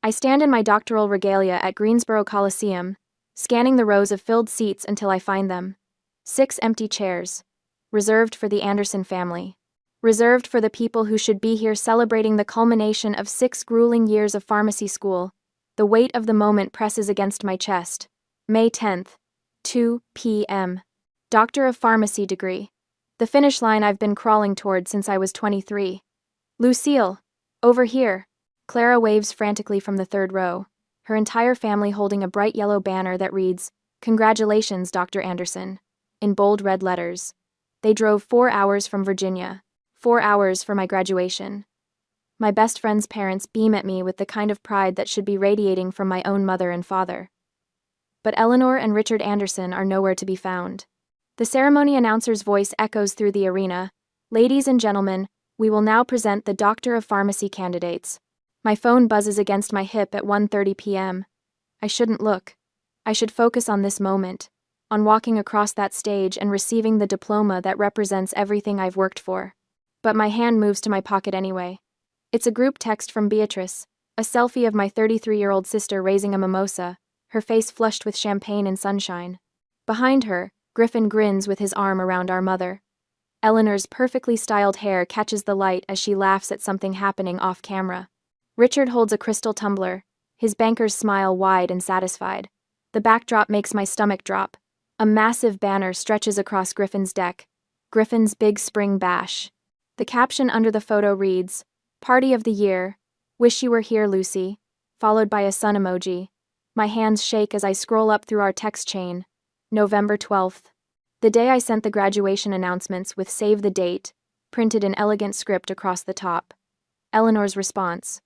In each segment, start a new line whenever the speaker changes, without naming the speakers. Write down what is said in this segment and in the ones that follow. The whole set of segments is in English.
I stand in my doctoral regalia at Greensboro Coliseum, scanning the rows of filled seats until I find them. 6 empty chairs. Reserved for the Anderson family. Reserved for the people who should be here celebrating the culmination of 6 grueling years of pharmacy school. The weight of the moment presses against my chest. May 10th, 2 p.m. Doctor of Pharmacy degree. The finish line I've been crawling toward since I was 23. Lucille, over here. Clara waves frantically from the 3rd row, her entire family holding a bright yellow banner that reads, "Congratulations, Dr. Anderson," in bold red letters. They drove 4 hours from Virginia. 4 hours for my graduation. My best friend's parents beam at me with the kind of pride that should be radiating from my own mother and father. But Eleanor and Richard Anderson are nowhere to be found. The ceremony announcer's voice echoes through the arena. "Ladies and gentlemen, we will now present the Doctor of Pharmacy candidates." My phone buzzes against my hip at 1:30 p.m. I shouldn't look. I should focus on this moment, on walking across that stage and receiving the diploma that represents everything I've worked for. But my hand moves to my pocket anyway. It's a group text from Beatrice, a selfie of my 33-year-old sister raising a mimosa, her face flushed with champagne and sunshine. Behind her, Griffin grins with his arm around our mother. Eleanor's perfectly styled hair catches the light as she laughs at something happening off camera. Richard holds a crystal tumbler, his banker's smile wide and satisfied. The backdrop makes my stomach drop. A massive banner stretches across Griffin's deck. Griffin's Big Spring Bash. The caption under the photo reads, "Party of the Year. Wish you were here, Lucy," followed by a sun emoji. My hands shake as I scroll up through our text chain. November 12th. The day I sent the graduation announcements with "Save the Date," printed in elegant script across the top. Eleanor's response.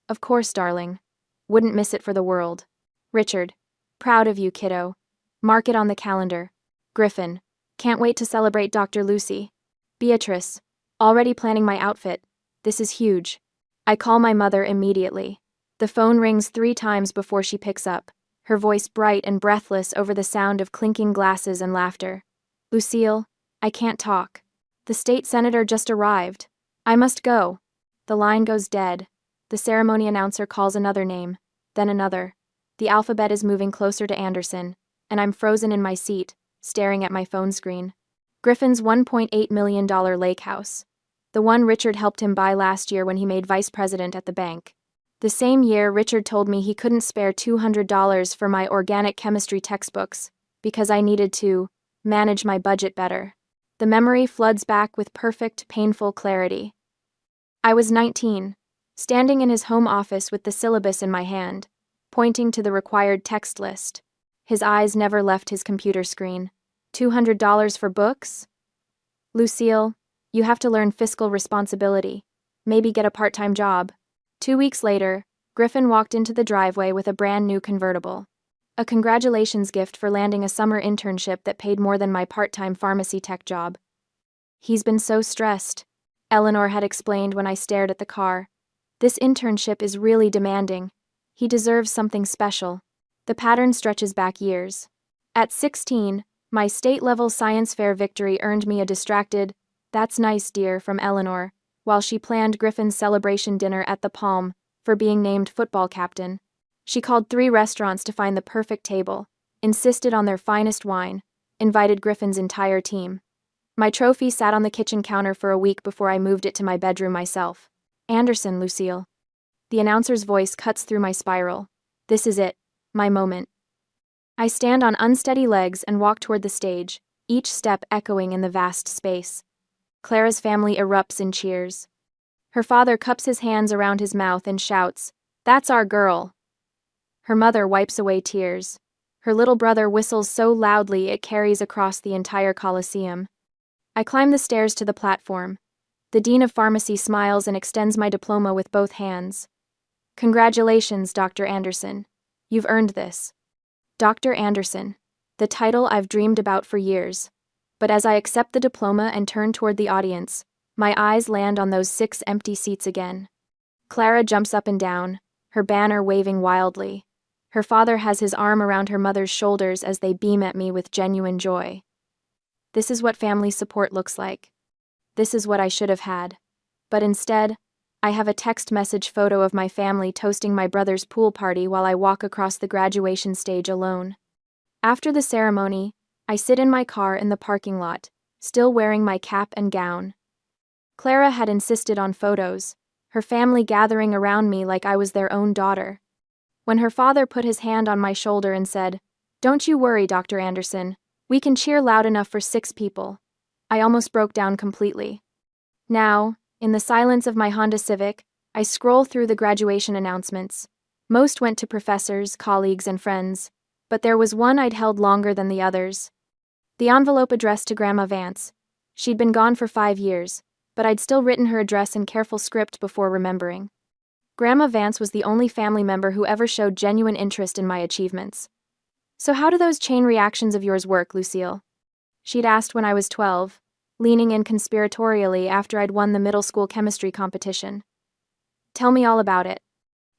"Of course, darling. Wouldn't miss it for the world." Richard. "Proud of you, kiddo. Mark it on the calendar." Griffin. "Can't wait to celebrate Dr. Lucy." Beatrice. "Already planning my outfit. This is huge." I call my mother immediately. The phone rings 3 times before she picks up, her voice bright and breathless over the sound of clinking glasses and laughter. "Lucille, I can't talk. The state senator just arrived. I must go." The line goes dead. The ceremony announcer calls another name, then another. The alphabet is moving closer to Anderson, and I'm frozen in my seat, staring at my phone screen. Griffin's $1.8 million lake house. The one Richard helped him buy last year when he made vice president at the bank. The same year, Richard told me he couldn't spare $200 for my organic chemistry textbooks, because I needed to manage my budget better. The memory floods back with perfect, painful clarity. I was 19. Standing in his home office with the syllabus in my hand, pointing to the required text list. His eyes never left his computer screen. $200 for books? "Lucille, you have to learn fiscal responsibility. Maybe get a part-time job." 2 weeks later, Griffin walked into the driveway with a brand new convertible. A congratulations gift for landing a summer internship that paid more than my part-time pharmacy tech job. "He's been so stressed," Eleanor had explained when I stared at the car. "This internship is really demanding. He deserves something special." The pattern stretches back years. At 16, my state-level science fair victory earned me a distracted, "That's nice, dear," from Eleanor, while she planned Griffin's celebration dinner at the Palm for being named football captain. She called 3 restaurants to find the perfect table, insisted on their finest wine, invited Griffin's entire team. My trophy sat on the kitchen counter for a week before I moved it to my bedroom myself. "Anderson, Lucille." The announcer's voice cuts through my spiral. This is it, my moment. I stand on unsteady legs and walk toward the stage, each step echoing in the vast space. Clara's family erupts in cheers. Her father cups his hands around his mouth and shouts, "That's our girl." Her mother wipes away tears. Her little brother whistles so loudly it carries across the entire Coliseum. I climb the stairs to the platform. The Dean of Pharmacy smiles and extends my diploma with both hands. "Congratulations, Dr. Anderson. You've earned this." Dr. Anderson, the title I've dreamed about for years. But as I accept the diploma and turn toward the audience, my eyes land on those 6 empty seats again. Clara jumps up and down, her banner waving wildly. Her father has his arm around her mother's shoulders as they beam at me with genuine joy. This is what family support looks like. This is what I should have had. But instead, I have a text message photo of my family toasting my brother's pool party while I walk across the graduation stage alone. After the ceremony, I sit in my car in the parking lot, still wearing my cap and gown. Clara had insisted on photos, her family gathering around me like I was their own daughter. When her father put his hand on my shoulder and said, "Don't you worry, Dr. Anderson, we can cheer loud enough for 6 people," I almost broke down completely. Now, in the silence of my Honda Civic, I scroll through the graduation announcements. Most went to professors, colleagues, and friends, but there was one I'd held longer than the others. The envelope addressed to Grandma Vance. She'd been gone for 5 years, but I'd still written her address in careful script before remembering. Grandma Vance was the only family member who ever showed genuine interest in my achievements. "So how do those chain reactions of yours work, Lucille?" she'd asked when I was 12, leaning in conspiratorially after I'd won the middle school chemistry competition. "Tell me all about it."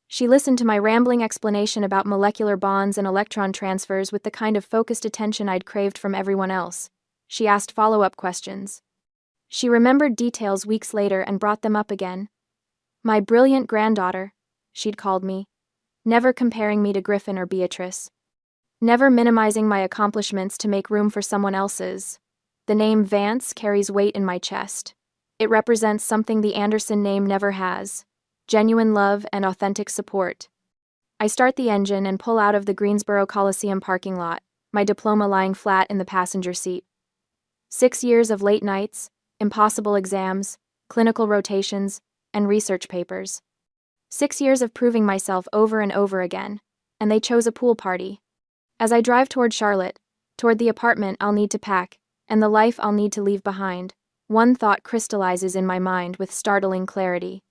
She listened to my rambling explanation about molecular bonds and electron transfers with the kind of focused attention I'd craved from everyone else. She asked follow-up questions. She remembered details weeks later and brought them up again. "My brilliant granddaughter," she'd called me, never comparing me to Griffin or Beatrice. Never minimizing my accomplishments to make room for someone else's. The name Vance carries weight in my chest. It represents something the Anderson name never has: genuine love and authentic support. I start the engine and pull out of the Greensboro Coliseum parking lot, my diploma lying flat in the passenger seat. 6 years of late nights, impossible exams, clinical rotations, and research papers. 6 years of proving myself over and over again, and they chose a pool party. As I drive toward Charlotte, toward the apartment I'll need to pack, and the life I'll need to leave behind, one thought crystallizes in my mind with startling clarity.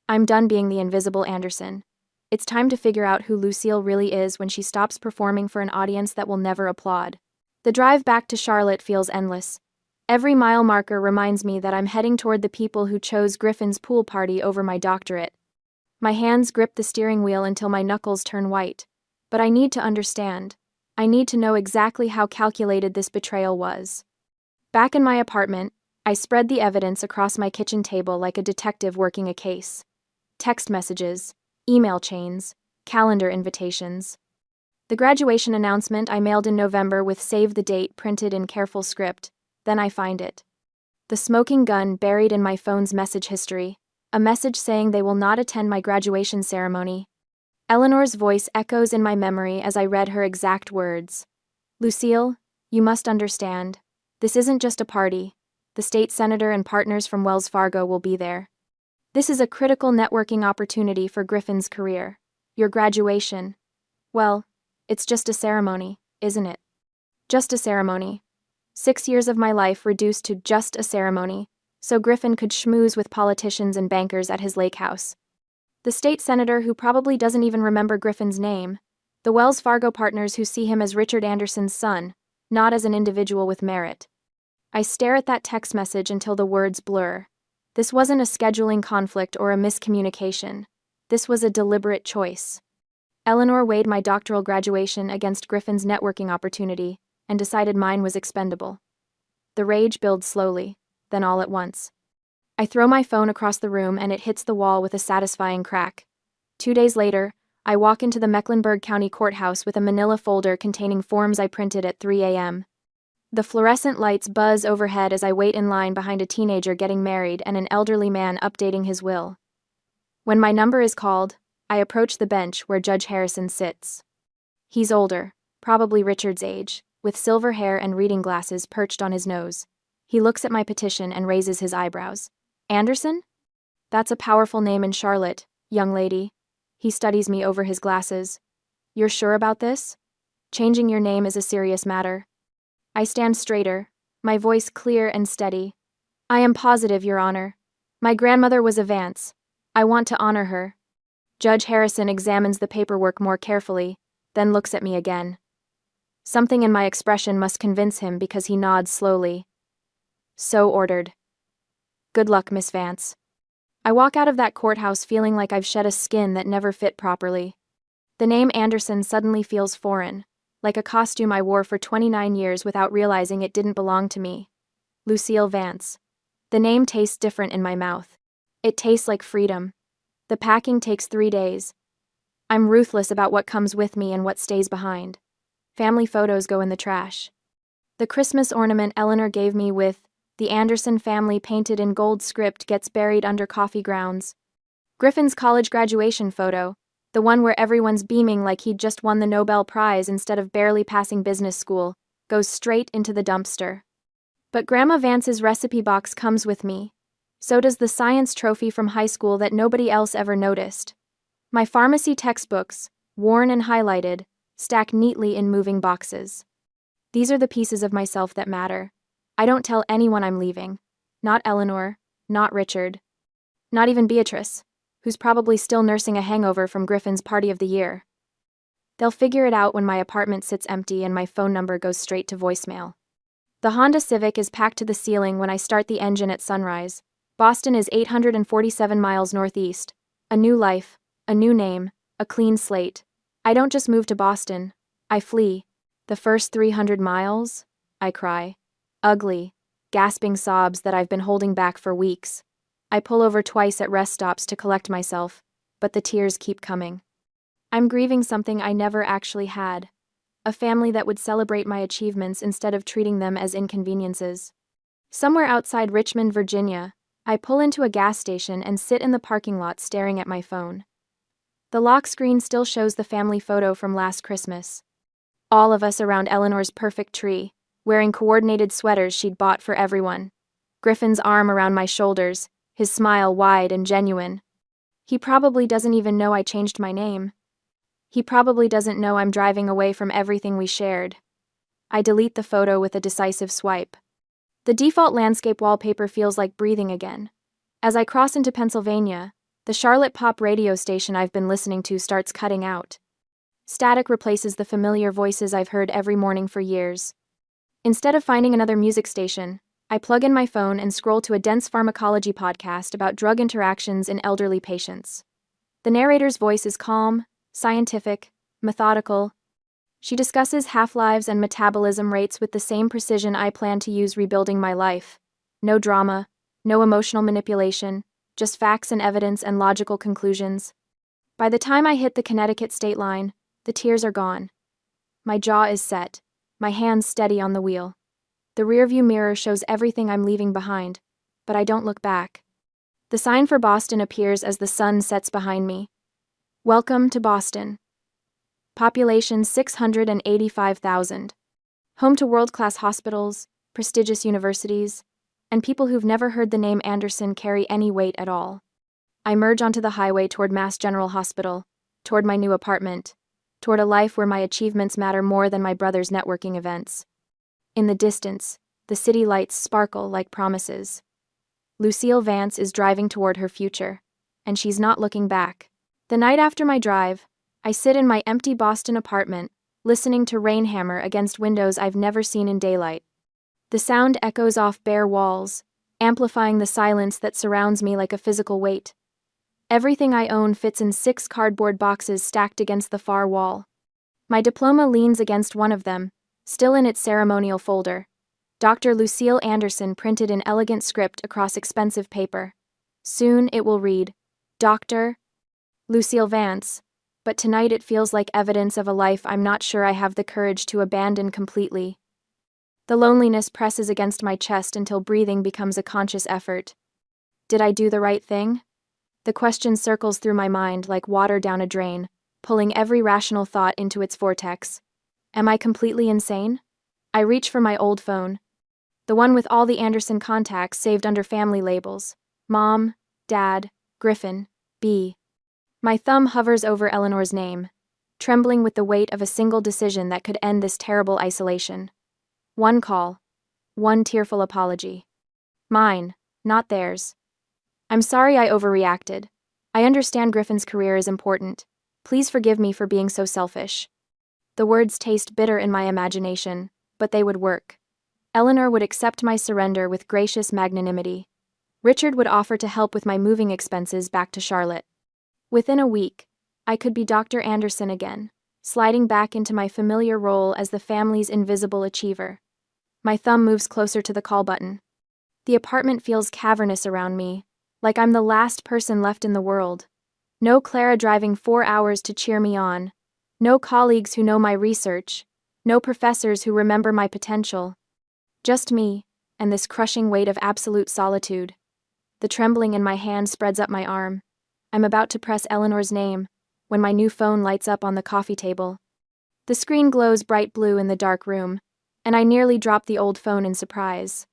I'm done being the invisible Anderson. It's time to figure out who Lucille really is when she stops performing for an audience that will never applaud. The drive back to Charlotte feels endless. Every mile marker reminds me that I'm heading toward the people who chose Griffin's pool party over my doctorate. My hands grip the steering wheel until my knuckles turn white. But I need to understand. I need to know exactly how calculated this betrayal was. Back in my apartment, I spread the evidence across my kitchen table like a detective working a case. Text messages, email chains, calendar invitations. The graduation announcement I mailed in November with "Save the Date" printed in careful script. Then I find it. The smoking gun buried in my phone's message history. A message saying they will not attend my graduation ceremony. Eleanor's voice echoes in my memory as I read her exact words. "Lucille, you must understand. This isn't just a party. The state senator and partners from Wells Fargo will be there. This is a critical networking opportunity for Griffin's career. Your graduation. Well, it's just a ceremony, isn't it? Just a ceremony. 6 years of my life reduced to just a ceremony, so Griffin could schmooze with politicians and bankers at his lake house. The state senator who probably doesn't even remember Griffin's name. The Wells Fargo partners who see him as Richard Anderson's son, not as an individual with merit." I stare at that text message until the words blur. This wasn't a scheduling conflict or a miscommunication. This was a deliberate choice. Eleanor weighed my doctoral graduation against Griffin's networking opportunity and decided mine was expendable. The rage builds slowly, then all at once. I throw my phone across the room and it hits the wall with a satisfying crack. 2 days later, I walk into the Mecklenburg County Courthouse with a manila folder containing forms I printed at 3 a.m. The fluorescent lights buzz overhead as I wait in line behind a teenager getting married and an elderly man updating his will. When my number is called, I approach the bench where Judge Harrison sits. He's older, probably Richard's age, with silver hair and reading glasses perched on his nose. He looks at my petition and raises his eyebrows. "Anderson? That's a powerful name in Charlotte, young lady." He studies me over his glasses. "You're sure about this? Changing your name is a serious matter." I stand straighter, my voice clear and steady. "I am positive, Your Honor. My grandmother was a Vance. I want to honor her." Judge Harrison examines the paperwork more carefully, then looks at me again. Something in my expression must convince him because he nods slowly. "So ordered." "Good luck, Miss Vance." I walk out of that courthouse feeling like I've shed a skin that never fit properly. The name Anderson suddenly feels foreign, like a costume I wore for 29 years without realizing it didn't belong to me. Lucille Vance. The name tastes different in my mouth. It tastes like freedom, The packing takes 3 days. I'm ruthless about what comes with me and what stays behind. Family photos go in the trash. The Christmas ornament Eleanor gave me with the Anderson family painted in gold script gets buried under coffee grounds. Griffin's college graduation photo, the one where everyone's beaming like he'd just won the Nobel Prize instead of barely passing business school, goes straight into the dumpster. But Grandma Vance's recipe box comes with me. So does the science trophy from high school that nobody else ever noticed. My pharmacy textbooks, worn and highlighted, stack neatly in moving boxes. These are the pieces of myself that matter. I don't tell anyone I'm leaving. Not Eleanor, not Richard. Not even Beatrice, who's probably still nursing a hangover from Griffin's party of the year. They'll figure it out when my apartment sits empty and my phone number goes straight to voicemail. The Honda Civic is packed to the ceiling when I start the engine at sunrise. Boston is 847 miles northeast. A new life, a new name, a clean slate. I don't just move to Boston. I flee. The first 300 miles? I cry. Ugly, gasping sobs that I've been holding back for weeks. I pull over twice at rest stops to collect myself, but the tears keep coming. I'm grieving something I never actually had. A family that would celebrate my achievements instead of treating them as inconveniences. Somewhere outside Richmond, Virginia, I pull into a gas station and sit in the parking lot staring at my phone. The lock screen still shows the family photo from last Christmas. All of us around Eleanor's perfect tree, wearing coordinated sweaters she'd bought for everyone. Griffin's arm around my shoulders, his smile wide and genuine. He probably doesn't even know I changed my name. He probably doesn't know I'm driving away from everything we shared. I delete the photo with a decisive swipe. The default landscape wallpaper feels like breathing again. As I cross into Pennsylvania, the Charlotte pop radio station I've been listening to starts cutting out. Static replaces the familiar voices I've heard every morning for years. Instead of finding another music station, I plug in my phone and scroll to a dense pharmacology podcast about drug interactions in elderly patients. The narrator's voice is calm, scientific, methodical. She discusses half-lives and metabolism rates with the same precision I plan to use rebuilding my life. No drama, no emotional manipulation, just facts and evidence and logical conclusions. By the time I hit the Connecticut state line, the tears are gone. My jaw is set, my hands steady on the wheel. The rearview mirror shows everything I'm leaving behind, but I don't look back. The sign for Boston appears as the sun sets behind me. Welcome to Boston. Population 685,000. Home to world-class hospitals, prestigious universities, and people who've never heard the name Anderson carry any weight at all. I merge onto the highway toward Mass General Hospital, toward my new apartment, toward a life where my achievements matter more than my brother's networking events. In the distance, the city lights sparkle like promises. Lucille Vance is driving toward her future, and she's not looking back. The night after my drive, I sit in my empty Boston apartment, listening to rain hammer against windows I've never seen in daylight. The sound echoes off bare walls, amplifying the silence that surrounds me like a physical weight. Everything I own fits in 6 cardboard boxes stacked against the far wall. My diploma leans against one of them, still in its ceremonial folder. Dr. Lucille Anderson printed in elegant script across expensive paper. Soon it will read, Dr. Lucille Vance, but tonight it feels like evidence of a life I'm not sure I have the courage to abandon completely. The loneliness presses against my chest until breathing becomes a conscious effort. Did I do the right thing? The question circles through my mind like water down a drain, pulling every rational thought into its vortex. Am I completely insane? I reach for my old phone. The one with all the Anderson contacts saved under family labels. Mom, Dad, Griffin, B. My thumb hovers over Eleanor's name, trembling with the weight of a single decision that could end this terrible isolation. One call. One tearful apology. Mine, not theirs. I'm sorry I overreacted. I understand Griffin's career is important. Please forgive me for being so selfish. The words taste bitter in my imagination, but they would work. Eleanor would accept my surrender with gracious magnanimity. Richard would offer to help with my moving expenses back to Charlotte. Within a week, I could be Dr. Anderson again, sliding back into my familiar role as the family's invisible achiever. My thumb moves closer to the call button. The apartment feels cavernous around me, like I'm the last person left in the world. No Clara driving 4 hours to cheer me on. No colleagues who know my research. No professors who remember my potential. Just me, and this crushing weight of absolute solitude. The trembling in my hand spreads up my arm. I'm about to press Eleanor's name, when my new phone lights up on the coffee table. The screen glows bright blue in the dark room, and I nearly drop the old phone in surprise.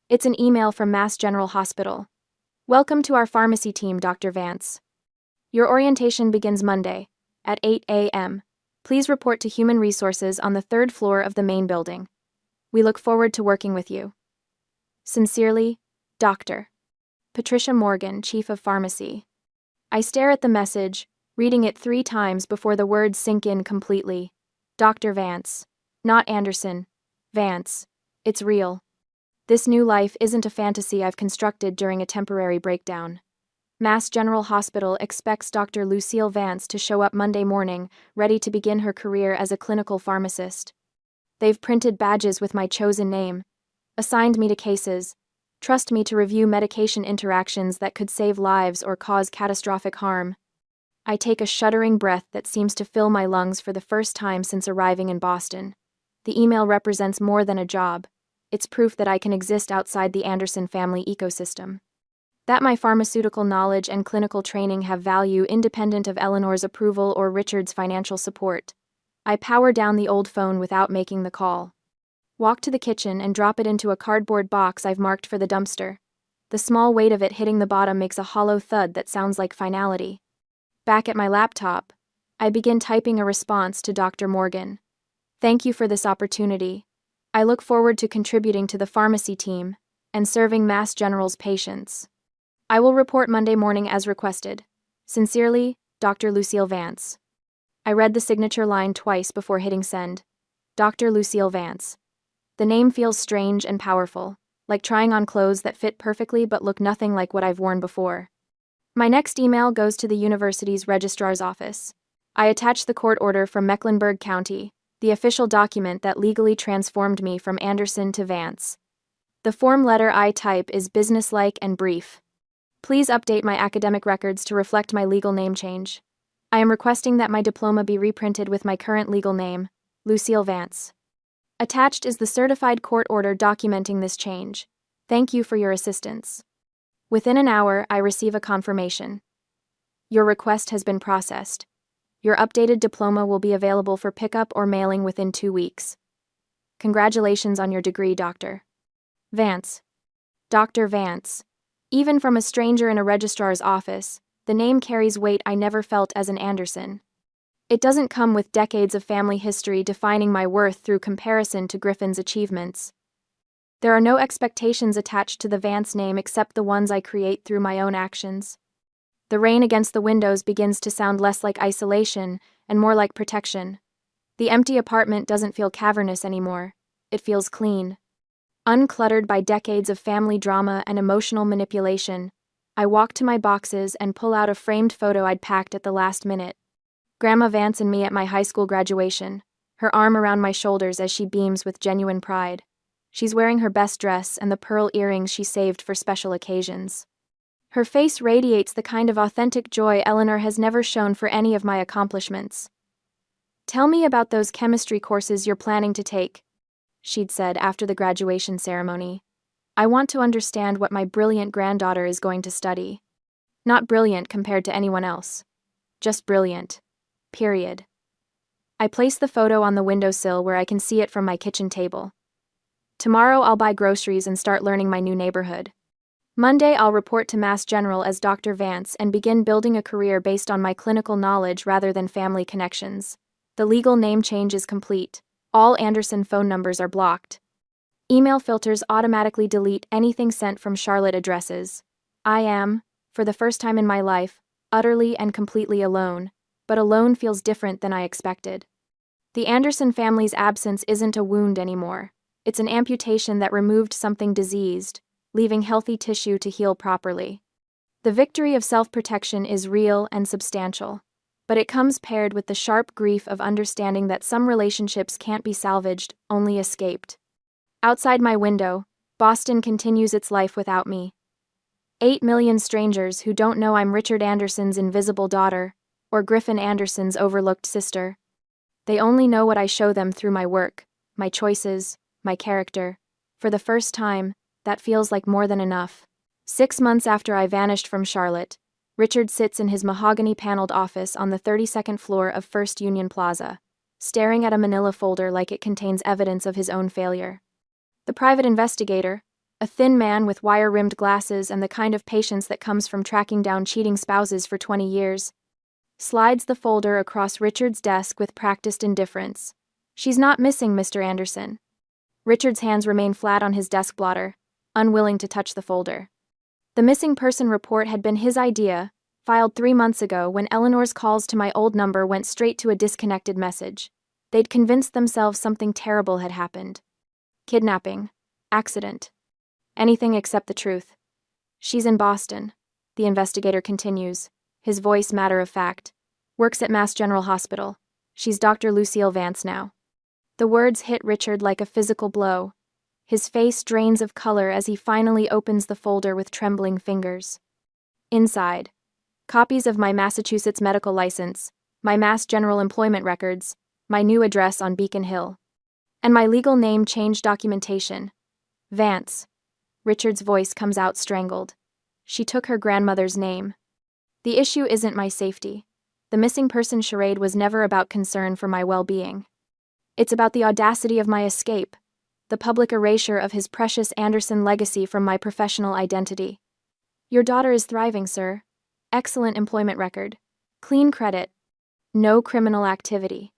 It's an email from Mass General Hospital. Welcome to our pharmacy team, Dr. Vance. Your orientation begins Monday, at 8 a.m. Please report to Human Resources on the 3rd floor of the main building. We look forward to working with you. Sincerely, Dr. Patricia Morgan, Chief of Pharmacy. I stare at the message, reading it 3 times before the words sink in completely. Dr. Vance. Not Anderson. Vance. It's real. This new life isn't a fantasy I've constructed during a temporary breakdown. Mass General Hospital expects Dr. Lucille Vance to show up Monday morning, ready to begin her career as a clinical pharmacist. They've printed badges with my chosen name, assigned me to cases, trust me to review medication interactions that could save lives or cause catastrophic harm. I take a shuddering breath that seems to fill my lungs for the first time since arriving in Boston. The email represents more than a job. It's proof that I can exist outside the Anderson family ecosystem. That my pharmaceutical knowledge and clinical training have value independent of Eleanor's approval or Richard's financial support. I power down the old phone without making the call. Walk to the kitchen and drop it into a cardboard box I've marked for the dumpster. The small weight of it hitting the bottom makes a hollow thud that sounds like finality. Back at my laptop, I begin typing a response to Dr. Morgan. Thank you for this opportunity. I look forward to contributing to the pharmacy team and serving Mass General's patients. I will report Monday morning as requested. Sincerely, Dr. Lucille Vance. I read the signature line twice before hitting send. Dr. Lucille Vance. The name feels strange and powerful, like trying on clothes that fit perfectly but look nothing like what I've worn before. My next email goes to the university's registrar's office. I attach the court order from Mecklenburg County, the official document that legally transformed me from Anderson to Vance. The form letter I type is businesslike and brief. Please update my academic records to reflect my legal name change. I am requesting that my diploma be reprinted with my current legal name, Lucille Vance. Attached is the certified court order documenting this change. Thank you for your assistance. Within an hour, I receive a confirmation. Your request has been processed. Your updated diploma will be available for pickup or mailing within 2 weeks. Congratulations on your degree, Dr. Vance. Dr. Vance. Even from a stranger in a registrar's office, the name carries weight I never felt as an Anderson. It doesn't come with decades of family history defining my worth through comparison to Griffin's achievements. There are no expectations attached to the Vance name except the ones I create through my own actions. The rain against the windows begins to sound less like isolation and more like protection. The empty apartment doesn't feel cavernous anymore. It feels clean. Uncluttered by decades of family drama and emotional manipulation, I walk to my boxes and pull out a framed photo I'd packed at the last minute. Grandma Vance and me at my high school graduation, her arm around my shoulders as she beams with genuine pride. She's wearing her best dress and the pearl earrings she saved for special occasions. Her face radiates the kind of authentic joy Eleanor has never shown for any of my accomplishments. Tell me about those chemistry courses you're planning to take, she'd said after the graduation ceremony. I want to understand what my brilliant granddaughter is going to study. Not brilliant compared to anyone else. Just brilliant. Period. I place the photo on the windowsill where I can see it from my kitchen table. Tomorrow I'll buy groceries and start learning my new neighborhood. Monday I'll report to Mass General as Dr. Vance and begin building a career based on my clinical knowledge rather than family connections. The legal name change is complete. All Anderson phone numbers are blocked. Email filters automatically delete anything sent from Charlotte addresses. I am, for the first time in my life, utterly and completely alone, but alone feels different than I expected. The Anderson family's absence isn't a wound anymore. It's an amputation that removed something diseased, leaving healthy tissue to heal properly. The victory of self-protection is real and substantial, but it comes paired with the sharp grief of understanding that some relationships can't be salvaged, only escaped. Outside my window, Boston continues its life without me. 8 million strangers who don't know I'm Richard Anderson's invisible daughter, or Griffin Anderson's overlooked sister. They only know what I show them through my work, my choices, my character. For the first time, that feels like more than enough. 6 months after I vanished from Charlotte, Richard sits in his mahogany-paneled office on the 32nd floor of First Union Plaza, staring at a manila folder like it contains evidence of his own failure. The private investigator, a thin man with wire-rimmed glasses and the kind of patience that comes from tracking down cheating spouses for 20 years, slides the folder across Richard's desk with practiced indifference. She's not missing, Mr. Anderson. Richard's hands remain flat on his desk blotter, unwilling to touch the folder. The missing person report had been his idea, filed 3 months ago when Eleanor's calls to my old number went straight to a disconnected message. They'd convinced themselves something terrible had happened. Kidnapping. Accident. Anything except the truth. She's in Boston, the investigator continues, his voice matter of fact. Works at Mass General Hospital. She's Dr. Lucille Vance now. The words hit Richard like a physical blow. His face drains of color as he finally opens the folder with trembling fingers. Inside, copies of my Massachusetts medical license, my Mass General employment records, my new address on Beacon Hill, and my legal name change documentation. Vance. Richard's voice comes out strangled. She took her grandmother's name. The issue isn't my safety. The missing person charade was never about concern for my well-being. It's about the audacity of my escape, the public erasure of his precious Anderson legacy from my professional identity. Your daughter is thriving, sir. Excellent employment record. Clean credit. No criminal activity.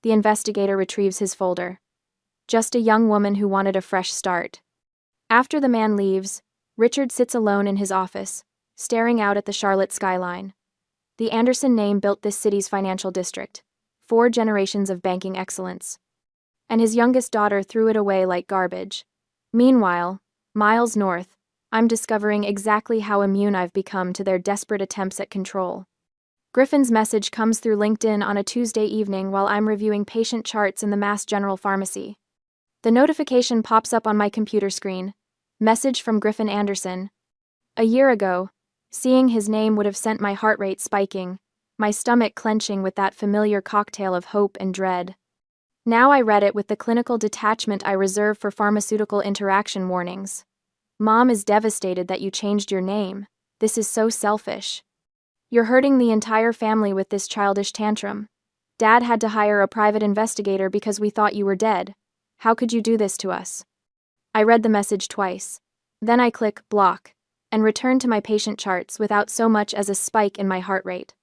The investigator retrieves his folder. Just a young woman who wanted a fresh start. After the man leaves, Richard sits alone in his office, staring out at the Charlotte skyline. The Anderson name built this city's financial district. 4 generations of banking excellence. And his youngest daughter threw it away like garbage. Meanwhile, miles north, I'm discovering exactly how immune I've become to their desperate attempts at control. Griffin's message comes through LinkedIn on a Tuesday evening while I'm reviewing patient charts in the Mass General Pharmacy. The notification pops up on my computer screen. Message from Griffin Anderson. A year ago, seeing his name would have sent my heart rate spiking, my stomach clenching with that familiar cocktail of hope and dread. Now I read it with the clinical detachment I reserve for pharmaceutical interaction warnings. Mom is devastated that you changed your name. This is so selfish. You're hurting the entire family with this childish tantrum. Dad had to hire a private investigator because we thought you were dead. How could you do this to us? I read the message twice. Then I click block and return to my patient charts without so much as a spike in my heart rate.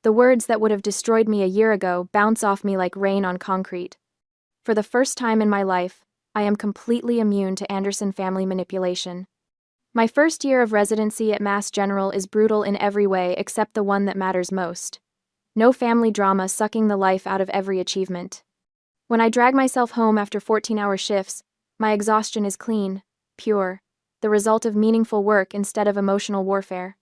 The words that would have destroyed me a year ago bounce off me like rain on concrete. For the first time in my life, I am completely immune to Anderson family manipulation. My first year of residency at Mass General is brutal in every way except the one that matters most. No family drama sucking the life out of every achievement. When I drag myself home after 14-hour shifts, my exhaustion is clean, pure, the result of meaningful work instead of emotional warfare.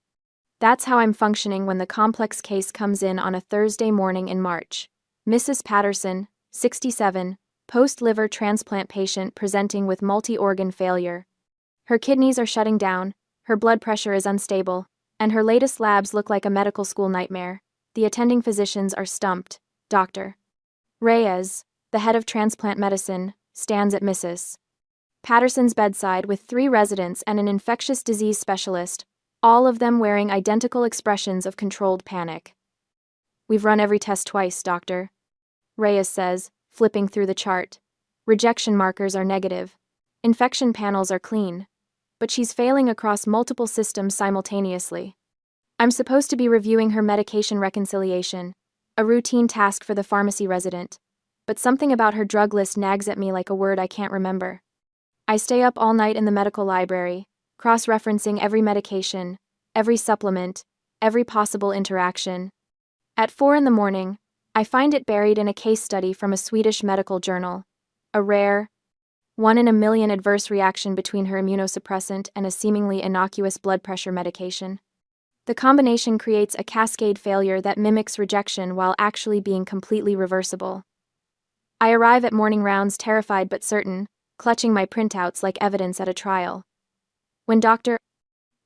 That's how I'm functioning when the complex case comes in on a Thursday morning in March. Mrs. Patterson, 67, post-liver transplant patient presenting with multi-organ failure. Her kidneys are shutting down, her blood pressure is unstable, and her latest labs look like a medical school nightmare. The attending physicians are stumped. Dr. Reyes, the head of transplant medicine, stands at Mrs. Patterson's bedside with 3 residents and an infectious disease specialist, all of them wearing identical expressions of controlled panic. We've run every test twice, Doctor. Reyes says, flipping through the chart. Rejection markers are negative. Infection panels are clean. But she's failing across multiple systems simultaneously. I'm supposed to be reviewing her medication reconciliation, a routine task for the pharmacy resident, but something about her drug list nags at me like a word I can't remember. I stay up all night in the medical library, cross-referencing every medication, every supplement, every possible interaction. At 4 in the morning, I find it buried in a case study from a Swedish medical journal, a rare, 1 in a million adverse reaction between her immunosuppressant and a seemingly innocuous blood pressure medication. The combination creates a cascade failure that mimics rejection while actually being completely reversible. I arrive at morning rounds terrified but certain, clutching my printouts like evidence at a trial. When Dr.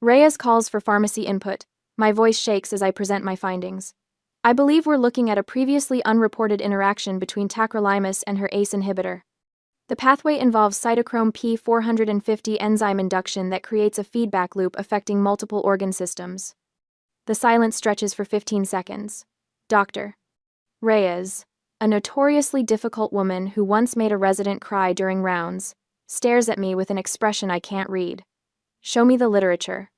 Reyes calls for pharmacy input. My voice shakes as I present my findings. I believe we're looking at a previously unreported interaction between tacrolimus and her ACE inhibitor. The pathway involves cytochrome P450 enzyme induction that creates a feedback loop affecting multiple organ systems. The silence stretches for 15 seconds. Dr. Reyes, a notoriously difficult woman who once made a resident cry during rounds, stares at me with an expression I can't read. Show me the literature.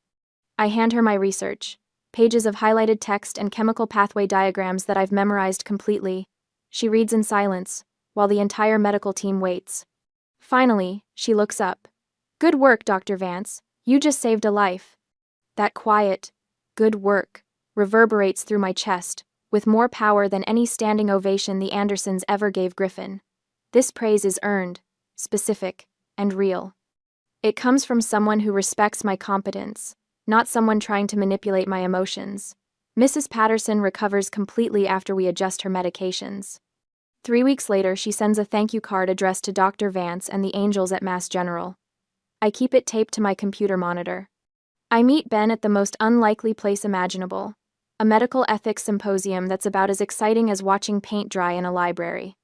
I hand her my research, pages of highlighted text and chemical pathway diagrams that I've memorized completely. She reads in silence, while the entire medical team waits. Finally, she looks up. Good work, Dr. Vance. You just saved a life. That quiet, good work, reverberates through my chest, with more power than any standing ovation the Andersons ever gave Griffin. This praise is earned, specific, and real. It comes from someone who respects my competence, not someone trying to manipulate my emotions. Mrs. Patterson recovers completely after we adjust her medications. 3 weeks later, she sends a thank you card addressed to Dr. Vance and the angels at Mass General. I keep it taped to my computer monitor. I meet Ben at the most unlikely place imaginable, a medical ethics symposium that's about as exciting as watching paint dry in a library.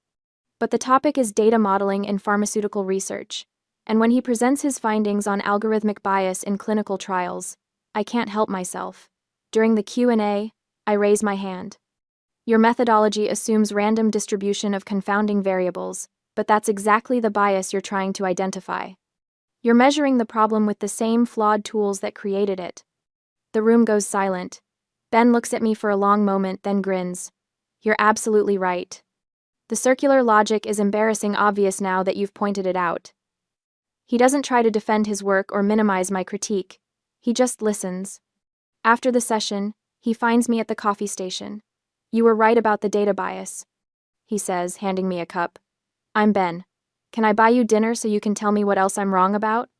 But the topic is data modeling in pharmaceutical research, and when he presents his findings on algorithmic bias in clinical trials, I can't help myself. During the Q&A, I raise my hand. Your methodology assumes random distribution of confounding variables, but that's exactly the bias you're trying to identify. You're measuring the problem with the same flawed tools that created it. The room goes silent. Ben looks at me for a long moment, then grins. You're absolutely right. The circular logic is embarrassing obvious now that you've pointed it out. He doesn't try to defend his work or minimize my critique. He just listens. After the session, he finds me at the coffee station. You were right about the data bias, he says, handing me a cup. I'm Ben. Can I buy you dinner so you can tell me what else I'm wrong about?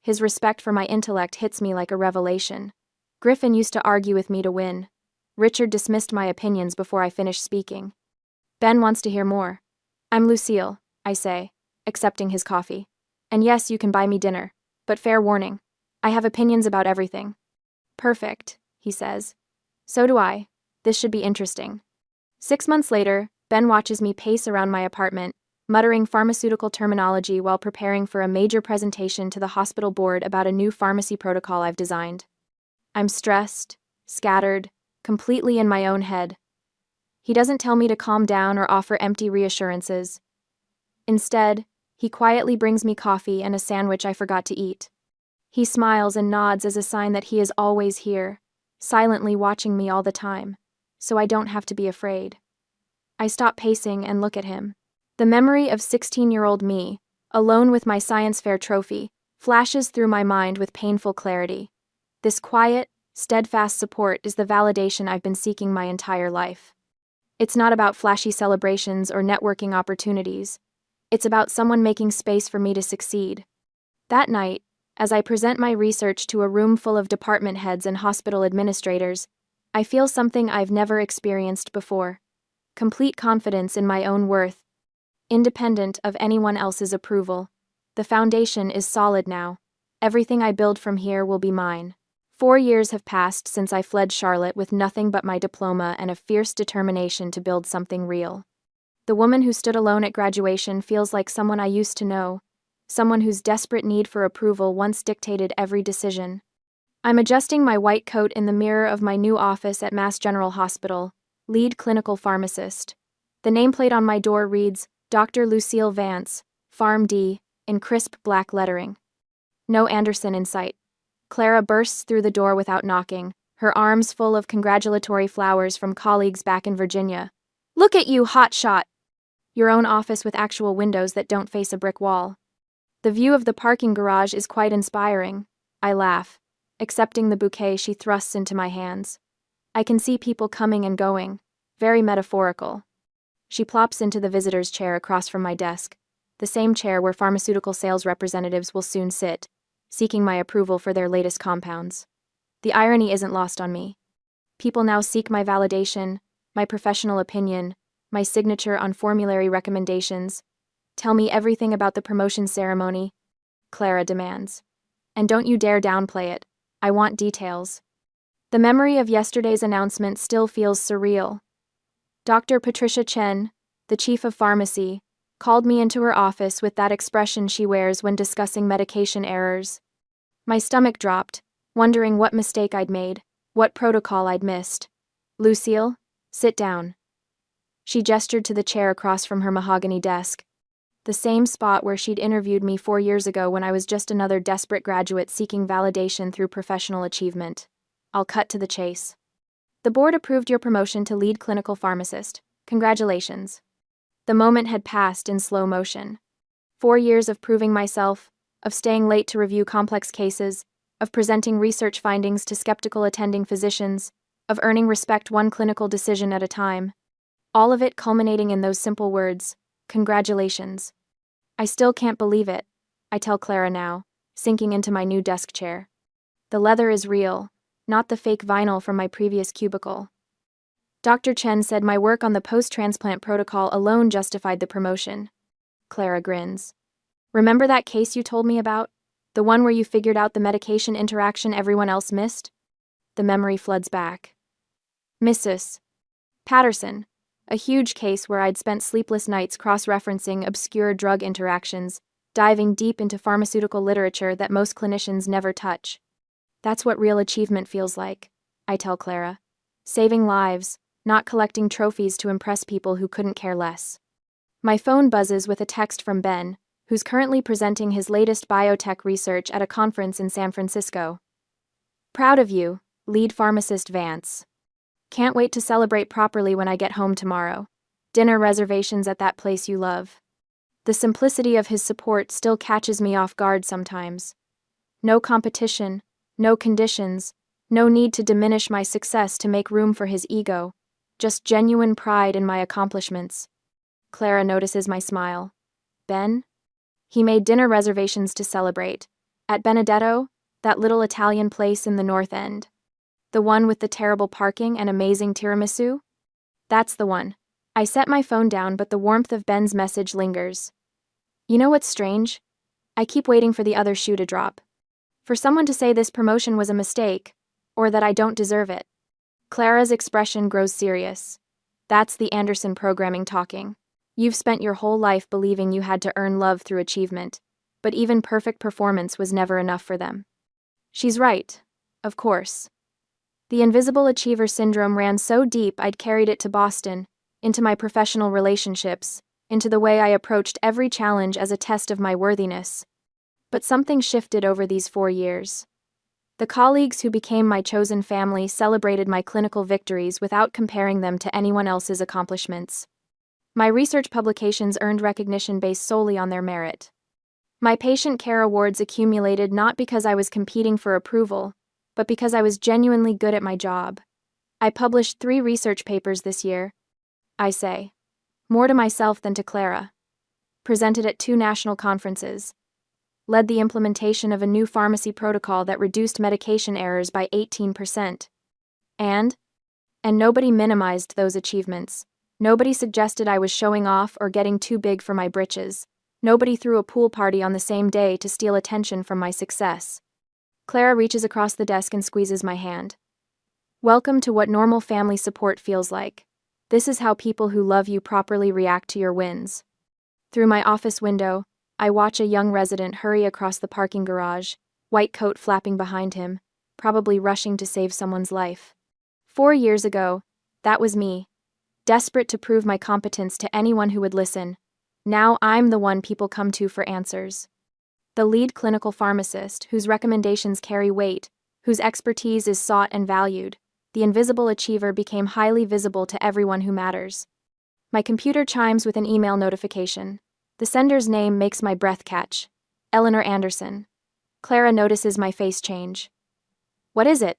His respect for my intellect hits me like a revelation. Griffin used to argue with me to win. Richard dismissed my opinions before I finished speaking. Ben wants to hear more. I'm Lucille, I say, accepting his coffee. And yes, you can buy me dinner, but fair warning, I have opinions about everything. Perfect, he says. So do I. This should be interesting. 6 months later, Ben watches me pace around my apartment, muttering pharmaceutical terminology while preparing for a major presentation to the hospital board about a new pharmacy protocol I've designed. I'm stressed, scattered, completely in my own head. He doesn't tell me to calm down or offer empty reassurances. Instead, he quietly brings me coffee and a sandwich I forgot to eat. He smiles and nods as a sign that he is always here, silently watching me all the time, so I don't have to be afraid. I stop pacing and look at him. The memory of 16-year-old me, alone with my science fair trophy, flashes through my mind with painful clarity. This quiet, steadfast support is the validation I've been seeking my entire life. It's not about flashy celebrations or networking opportunities. It's about someone making space for me to succeed. That night, as I present my research to a room full of department heads and hospital administrators, I feel something I've never experienced before. Complete confidence in my own worth, independent of anyone else's approval. The foundation is solid now. Everything I build from here will be mine. 4 years have passed since I fled Charlotte with nothing but my diploma and a fierce determination to build something real. The woman who stood alone at graduation feels like someone I used to know, someone whose desperate need for approval once dictated every decision. I'm adjusting my white coat in the mirror of my new office at Mass General Hospital, lead clinical pharmacist. The nameplate on my door reads, Dr. Lucille Vance, Pharm D, in crisp black lettering. No Anderson in sight. Clara bursts through the door without knocking, her arms full of congratulatory flowers from colleagues back in Virginia. Look at you, hotshot! Your own office with actual windows that don't face a brick wall. The view of the parking garage is quite inspiring. I laugh, accepting the bouquet she thrusts into my hands. I can see people coming and going, very metaphorical. She plops into the visitor's chair across from my desk, the same chair where pharmaceutical sales representatives will soon sit, seeking my approval for their latest compounds. The irony isn't lost on me. People now seek my validation, my professional opinion, my signature on formulary recommendations. Tell me everything about the promotion ceremony, Clara demands. And don't you dare downplay it. I want details. The memory of yesterday's announcement still feels surreal. Dr. Patricia Chen, the chief of pharmacy, called me into her office with that expression she wears when discussing medication errors. My stomach dropped, wondering what mistake I'd made, what protocol I'd missed. "Lucille, sit down." She gestured to the chair across from her mahogany desk, the same spot where she'd interviewed me 4 years ago when I was just another desperate graduate seeking validation through professional achievement. I'll cut to the chase. "The board approved your promotion to lead clinical pharmacist. Congratulations." The moment had passed in slow motion. 4 years of proving myself, of staying late to review complex cases, of presenting research findings to skeptical attending physicians, of earning respect one clinical decision at a time. All of it culminating in those simple words, "Congratulations." I still can't believe it, I tell Clara now, sinking into my new desk chair. The leather is real, not the fake vinyl from my previous cubicle. Dr. Chen said my work on the post-transplant protocol alone justified the promotion. Clara grins. "Remember that case you told me about? The one where you figured out the medication interaction everyone else missed?" The memory floods back. Mrs. Patterson, a huge case where I'd spent sleepless nights cross-referencing obscure drug interactions, diving deep into pharmaceutical literature that most clinicians never touch. "That's what real achievement feels like," I tell Clara. "Saving lives, not collecting trophies to impress people who couldn't care less." My phone buzzes with a text from Ben, who's currently presenting his latest biotech research at a conference in San Francisco. "Proud of you, lead pharmacist Vance. Can't wait to celebrate properly when I get home tomorrow. Dinner reservations at that place you love." The simplicity of his support still catches me off guard sometimes. No competition, no conditions, no need to diminish my success to make room for his ego, just genuine pride in my accomplishments. Clara notices my smile. "Ben?" He made dinner reservations to celebrate. At Benedetto, that little Italian place in the North End. The one with the terrible parking and amazing tiramisu? That's the one. I set my phone down, but the warmth of Ben's message lingers. "You know what's strange? I keep waiting for the other shoe to drop. For someone to say this promotion was a mistake, or that I don't deserve it." Clara's expression grows serious. "That's the Anderson programming talking. You've spent your whole life believing you had to earn love through achievement, but even perfect performance was never enough for them." She's right, of course. The invisible achiever syndrome ran so deep I'd carried it to Boston, into my professional relationships, into the way I approached every challenge as a test of my worthiness. But something shifted over these 4 years. The colleagues who became my chosen family celebrated my clinical victories without comparing them to anyone else's accomplishments. My research publications earned recognition based solely on their merit. My patient care awards accumulated not because I was competing for approval, but because I was genuinely good at my job. I published 3 research papers this year, I say. More to myself than to Clara. Presented at 2 national conferences. Led the implementation of a new pharmacy protocol that reduced medication errors by 18%. And nobody minimized those achievements. Nobody suggested I was showing off or getting too big for my britches. Nobody threw a pool party on the same day to steal attention from my success. Clara reaches across the desk and squeezes my hand. "Welcome to what normal family support feels like. This is how people who love you properly react to your wins." Through my office window, I watch a young resident hurry across the parking garage, white coat flapping behind him, probably rushing to save someone's life. 4 years ago, that was me, desperate to prove my competence to anyone who would listen. Now I'm the one people come to for answers. The lead clinical pharmacist, whose recommendations carry weight, whose expertise is sought and valued, the invisible achiever became highly visible to everyone who matters. My computer chimes with an email notification. The sender's name makes my breath catch. Eleanor Anderson. Clara notices my face change. "What is it?"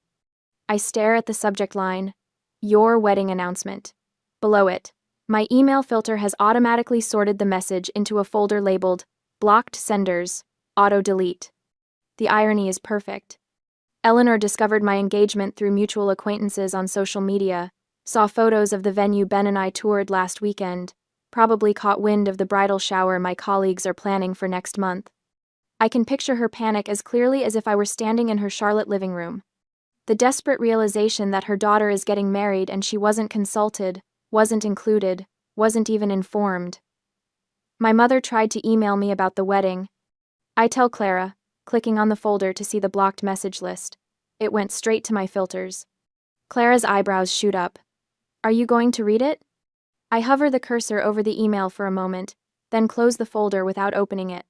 I stare at the subject line. "Your wedding announcement." Below it, my email filter has automatically sorted the message into a folder labeled Blocked Senders, Auto Delete. The irony is perfect. Eleanor discovered my engagement through mutual acquaintances on social media, saw photos of the venue Ben and I toured last weekend, probably caught wind of the bridal shower my colleagues are planning for next month. I can picture her panic as clearly as if I were standing in her Charlotte living room. The desperate realization that her daughter is getting married and she wasn't consulted, wasn't included, wasn't even informed. My mother tried to email me about the wedding. I tell Clara, clicking on the folder to see the blocked message list. It went straight to my filters. Clara's eyebrows shoot up. Are you going to read it? I hover the cursor over the email for a moment, then close the folder without opening it.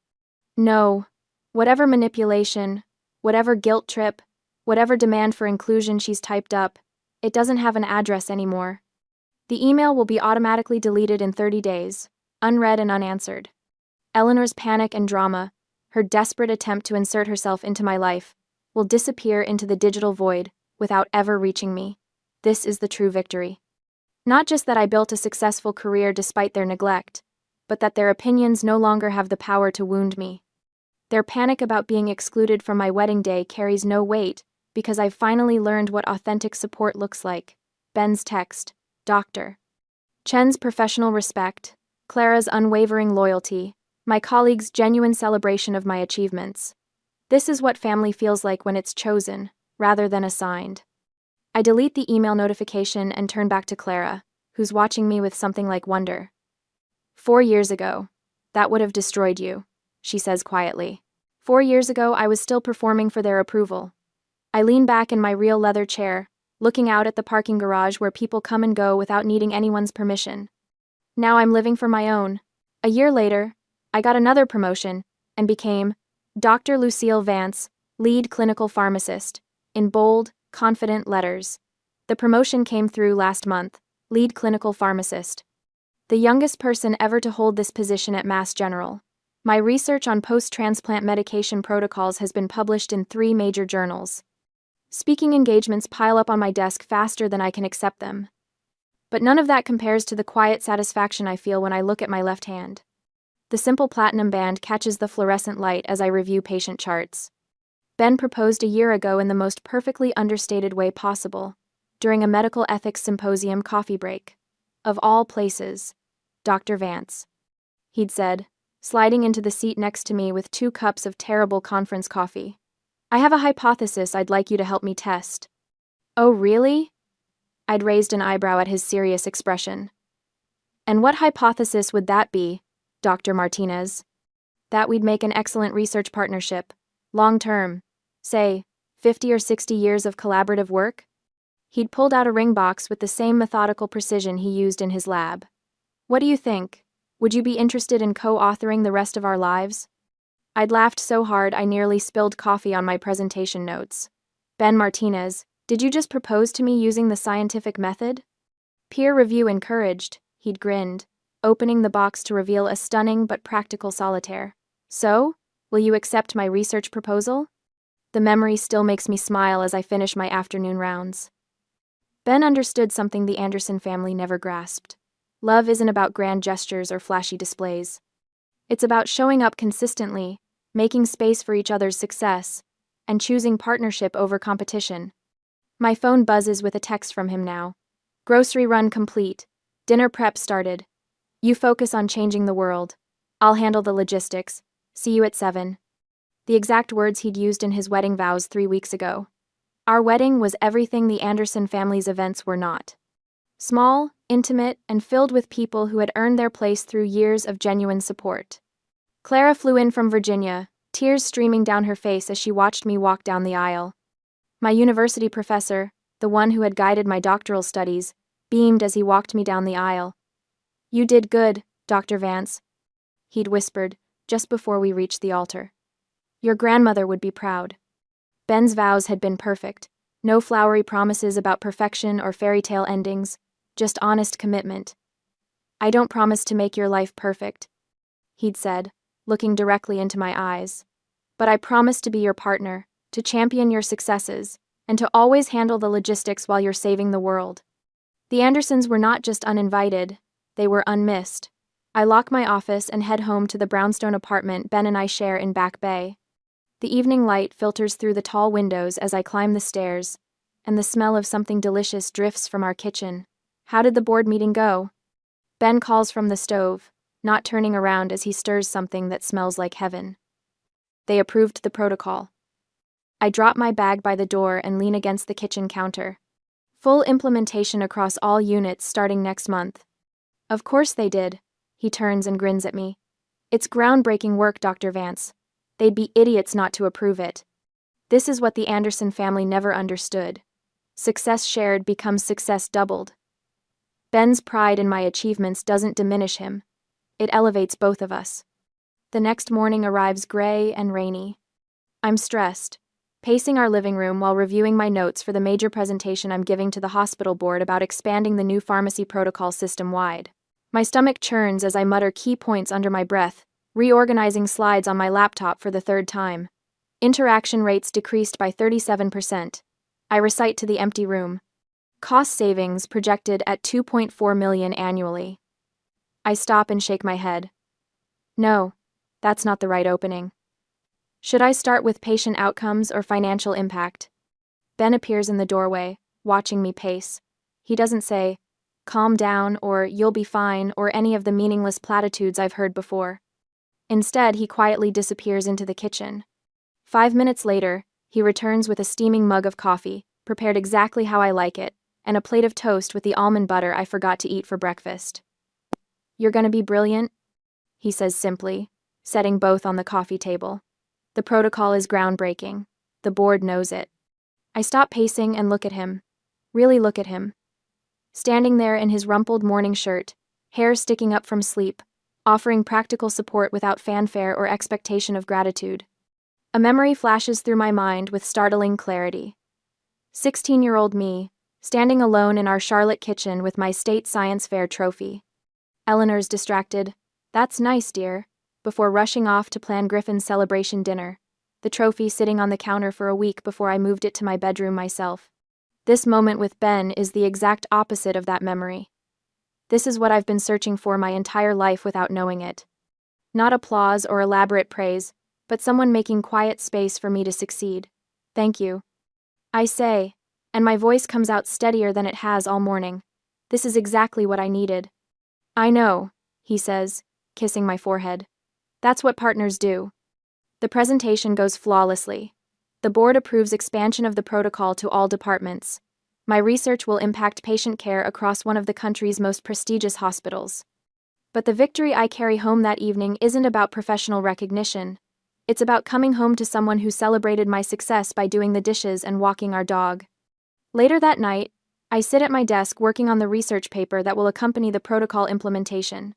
No. Whatever manipulation, whatever guilt trip, whatever demand for inclusion she's typed up, it doesn't have an address anymore. The email will be automatically deleted in 30 days, unread and unanswered. Eleanor's panic and drama, her desperate attempt to insert herself into my life, will disappear into the digital void without ever reaching me. This is the true victory. Not just that I built a successful career despite their neglect, but that their opinions no longer have the power to wound me. Their panic about being excluded from my wedding day carries no weight because I've finally learned what authentic support looks like. Ben's text, Doctor. Chen's professional respect, Clara's unwavering loyalty, my colleagues' genuine celebration of my achievements. This is what family feels like when it's chosen, rather than assigned. I delete the email notification and turn back to Clara, who's watching me with something like wonder. 4 years ago. That would have destroyed you, she says quietly. 4 years ago, I was still performing for their approval. I lean back in my real leather chair, looking out at the parking garage where people come and go without needing anyone's permission. Now I'm living for my own. A year later, I got another promotion and became Dr. Lucille Vance, lead clinical pharmacist, in bold, confident letters. The promotion came through last month, lead clinical pharmacist. The youngest person ever to hold this position at Mass General. My research on post-transplant medication protocols has been published in 3 major journals. Speaking engagements pile up on my desk faster than I can accept them. But none of that compares to the quiet satisfaction I feel when I look at my left hand. The simple platinum band catches the fluorescent light as I review patient charts. Ben proposed a year ago in the most perfectly understated way possible, during a medical ethics symposium coffee break. Of all places, Dr. Vance. He'd said, sliding into the seat next to me with 2 cups of terrible conference coffee. I have a hypothesis I'd like you to help me test. Oh, really? I'd raised an eyebrow at his serious expression. And what hypothesis would that be, Dr. Martinez? That we'd make an excellent research partnership, long-term, say, 50 or 60 years of collaborative work? He'd pulled out a ring box with the same methodical precision he used in his lab. What do you think? Would you be interested in co-authoring the rest of our lives? I'd laughed so hard I nearly spilled coffee on my presentation notes. Ben Martinez, did you just propose to me using the scientific method? Peer review encouraged, he'd grinned, opening the box to reveal a stunning but practical solitaire. So, will you accept my research proposal? The memory still makes me smile as I finish my afternoon rounds. Ben understood something the Anderson family never grasped. Love isn't about grand gestures or flashy displays. It's about showing up consistently, making space for each other's success, and choosing partnership over competition. My phone buzzes with a text from him now. Grocery run complete. Dinner prep started. You focus on changing the world. I'll handle the logistics. See you at 7. The exact words he'd used in his wedding vows 3 weeks ago. Our wedding was everything the Anderson family's events were not. Small, intimate, and filled with people who had earned their place through years of genuine support. Clara flew in from Virginia, tears streaming down her face as she watched me walk down the aisle. My university professor, the one who had guided my doctoral studies, beamed as he walked me down the aisle. You did good, Dr. Vance, he'd whispered, just before we reached the altar. Your grandmother would be proud. Ben's vows had been perfect. No flowery promises about perfection or fairy tale endings, just honest commitment. I don't promise to make your life perfect, he'd said, looking directly into my eyes. But I promise to be your partner, to champion your successes, and to always handle the logistics while you're saving the world. The Andersons were not just uninvited, they were unmissed. I lock my office and head home to the brownstone apartment Ben and I share in Back Bay. The evening light filters through the tall windows as I climb the stairs, and the smell of something delicious drifts from our kitchen. How did the board meeting go? Ben calls from the stove, not turning around as he stirs something that smells like heaven. They approved the protocol. I drop my bag by the door and lean against the kitchen counter. Full implementation across all units starting next month. Of course they did. He turns and grins at me. It's groundbreaking work, Dr. Vance. They'd be idiots not to approve it. This is what the Anderson family never understood. Success shared becomes success doubled. Ben's pride in my achievements doesn't diminish him. It elevates both of us. The next morning arrives gray and rainy. I'm stressed, pacing our living room while reviewing my notes for the major presentation I'm giving to the hospital board about expanding the new pharmacy protocol system-wide. My stomach churns as I mutter key points under my breath, reorganizing slides on my laptop for the third time. Interaction rates decreased by 37%. I recite to the empty room. Cost savings projected at $2.4 million annually. I stop and shake my head. No, that's not the right opening. Should I start with patient outcomes or financial impact? Ben appears in the doorway, watching me pace. He doesn't say, "Calm down," or "You'll be fine," or any of the meaningless platitudes I've heard before. Instead, he quietly disappears into the kitchen. 5 minutes later, he returns with a steaming mug of coffee, prepared exactly how I like it, and a plate of toast with the almond butter I forgot to eat for breakfast. "You're gonna be brilliant," he says simply, setting both on the coffee table. The protocol is groundbreaking. The board knows it. I stop pacing and look at him. Really look at him. Standing there in his rumpled morning shirt, hair sticking up from sleep, offering practical support without fanfare or expectation of gratitude. A memory flashes through my mind with startling clarity. 16-year-old me, standing alone in our Charlotte kitchen with my state science fair trophy. Eleanor's distracted, "That's nice, dear," before rushing off to plan Griffin's celebration dinner, the trophy sitting on the counter for a week before I moved it to my bedroom myself. This moment with Ben is the exact opposite of that memory. This is what I've been searching for my entire life without knowing it. Not applause or elaborate praise, but someone making quiet space for me to succeed. "Thank you," I say, and my voice comes out steadier than it has all morning. This is exactly what I needed. "I know," he says, kissing my forehead. "That's what partners do." The presentation goes flawlessly. The board approves expansion of the protocol to all departments. My research will impact patient care across one of the country's most prestigious hospitals. But the victory I carry home that evening isn't about professional recognition. It's about coming home to someone who celebrated my success by doing the dishes and walking our dog. Later that night, I sit at my desk working on the research paper that will accompany the protocol implementation.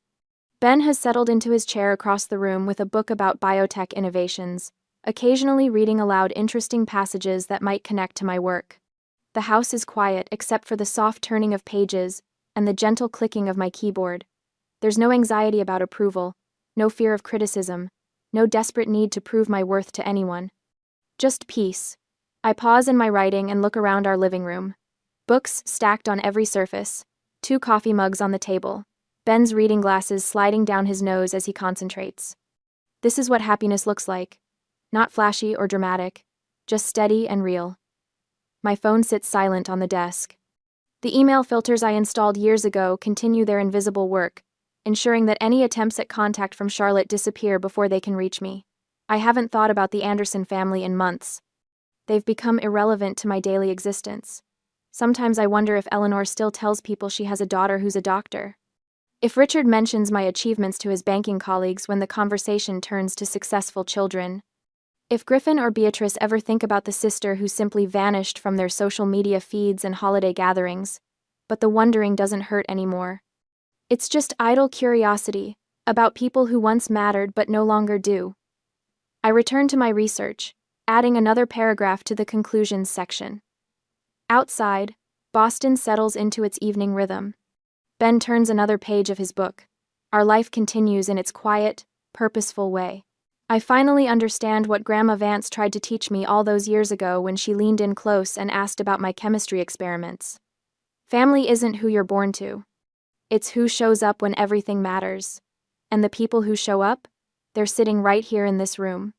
Ben has settled into his chair across the room with a book about biotech innovations, occasionally reading aloud interesting passages that might connect to my work. The house is quiet except for the soft turning of pages and the gentle clicking of my keyboard. There's no anxiety about approval, no fear of criticism, no desperate need to prove my worth to anyone. Just peace. I pause in my writing and look around our living room. Books stacked on every surface, 2 coffee mugs on the table, Ben's reading glasses sliding down his nose as he concentrates. This is what happiness looks like. Not flashy or dramatic, just steady and real. My phone sits silent on the desk. The email filters I installed years ago continue their invisible work, ensuring that any attempts at contact from Charlotte disappear before they can reach me. I haven't thought about the Anderson family in months. They've become irrelevant to my daily existence. Sometimes I wonder if Eleanor still tells people she has a daughter who's a doctor. If Richard mentions my achievements to his banking colleagues when the conversation turns to successful children. If Griffin or Beatrice ever think about the sister who simply vanished from their social media feeds and holiday gatherings. But the wondering doesn't hurt anymore. It's just idle curiosity about people who once mattered but no longer do. I return to my research, adding another paragraph to the conclusions section. Outside, Boston settles into its evening rhythm. Ben turns another page of his book. Our life continues in its quiet, purposeful way. I finally understand what Grandma Vance tried to teach me all those years ago when she leaned in close and asked about my chemistry experiments. Family isn't who you're born to. It's who shows up when everything matters. And the people who show up, they're sitting right here in this room.